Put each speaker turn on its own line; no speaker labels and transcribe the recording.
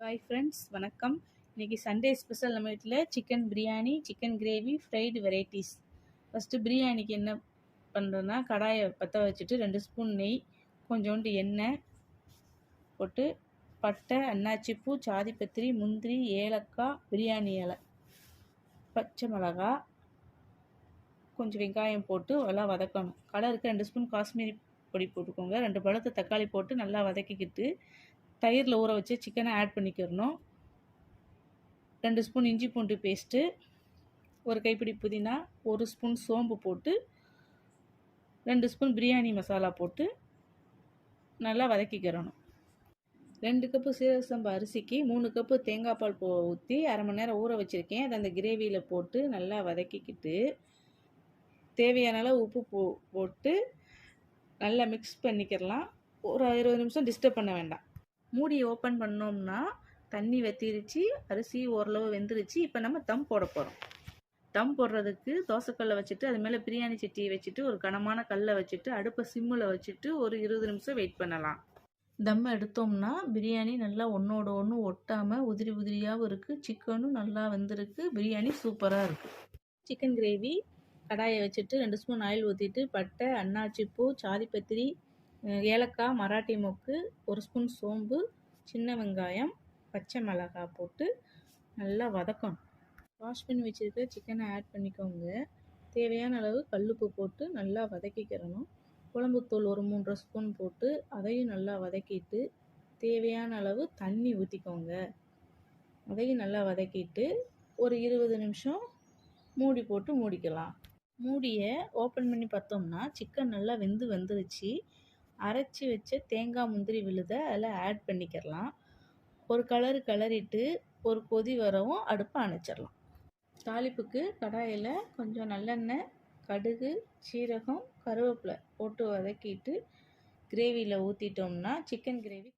Hi friends, வணக்கம். இன்றைக்கி Sunday special நம்ம வீட்டில் chicken biryani, chicken gravy, fried varieties. First பிரியாணிக்கு என்ன பண்ணுறோன்னா, கடாயை பற்ற வச்சுட்டு 2 ஸ்பூன் நெய், கொஞ்சோண்டு எண்ணெய் போட்டு பட்டை, அன்னாச்சிப்பூ, சாதிப்பத்திரி, முந்திரி, ஏலக்காய், பிரியாணி இலை, பச்சை மிளகா, கொஞ்சம் வெங்காயம் போட்டு நல்லா வதக்கணும். கலருக்கு 2 ஸ்பூன் காஷ்மீரி பொடி போட்டுக்கோங்க. 2 பழுத்த தக்காளி போட்டு நல்லா வதக்கிக்கிட்டு தயிரில் ஊற வச்சு சிக்கனை ஆட் பண்ணிக்கிறணும். 2 ஸ்பூன் இஞ்சி பூண்டு பேஸ்ட்டு, ஒரு கைப்பிடி புதினா, 1 ஸ்பூன் சோம்பு போட்டு 2 ஸ்பூன் பிரியாணி மசாலா போட்டு நல்லா வதக்கிக்கிறணும். 2 கப்பு சீரக சம்பா அரிசிக்கு 3 கப்பு தேங்காய் பால் ஊற்றி அரை மணி நேரம் ஊற வச்சுருக்கேன். அதை அந்த கிரேவியில் போட்டு நல்லா வதக்கிக்கிட்டு தேவையான அளவு உப்பு போட்டு நல்லா மிக்ஸ் பண்ணிக்கிறலாம். ஒரு 20 நிமிஷம் டிஸ்டர்ப் பண்ண வேண்டாம். மூடி ஓப்பன் பண்ணோம்னா தண்ணி வற்றிருச்சு, அரிசி ஓரளவு வெந்துருச்சு. இப்போ நம்ம தம் போட போகிறோம். தம் போடுறதுக்கு தோசைக்கல்லை வச்சுட்டு அது மேலே பிரியாணி சட்டியை வச்சுட்டு ஒரு கனமான கல்லை வச்சுட்டு அடுப்பை சிம்மில் வச்சுட்டு ஒரு 20 நிமிஷம் வெயிட் பண்ணலாம். தம் எடுத்தோம்னா பிரியாணி நல்லா ஒன்றோட ஒன்று ஒட்டாமல் உதிரி உதிரியாகவும் இருக்குது. சிக்கனும் நல்லா வெந்திருக்கு. பிரியாணி சூப்பராக இருக்குது. சிக்கன் கிரேவி கடாயை வச்சுட்டு 2 ஸ்பூன் ஆயில் ஊற்றிட்டு பட்டை, அன்னாச்சிப்பூ, சாதிப்பத்திரி, ஏலக்காய், மராட்டி மொக்கு, 1 ஸ்பூன் சோம்பு, சின்ன வெங்காயம், பச்சை மிளகாய் போட்டு நல்லா வதக்கணும். வாஷ் பண்ணி வச்சுருக்க சிக்கனை ஆட் பண்ணிக்கோங்க. தேவையான அளவு கல்லுப்பு போட்டு நல்லா வதக்கிக்கிறணும். குழம்புத்தூள் ஒரு 3 ஸ்பூன் போட்டு அதையும் நல்லா வதக்கிட்டு தேவையான அளவு தண்ணி ஊற்றிக்கோங்க. அதையும் நல்லா வதக்கிட்டு ஒரு 20 நிமிஷம் மூடி போட்டு மூடிக்கலாம். மூடியை ஓப்பன் பண்ணி பார்த்தோம்னா சிக்கன் நல்லா வந்துருச்சு. அரைச்சி வச்ச தேங்காய் முந்திரி விழுதை அதில் ஆட் பண்ணிக்கிறலாம். ஒரு கிளறிட்டு ஒரு கொதி வரவும் அடுப்பை அணைச்சிடலாம். தாளிப்புக்கு கடாயில் கொஞ்சம் நல்லெண்ணெய், கடுகு, சீரகம், கருவேப்பிலை போட்டு வதக்கிட்டு கிரேவியில் ஊற்றிட்டோம்னா சிக்கன் கிரேவி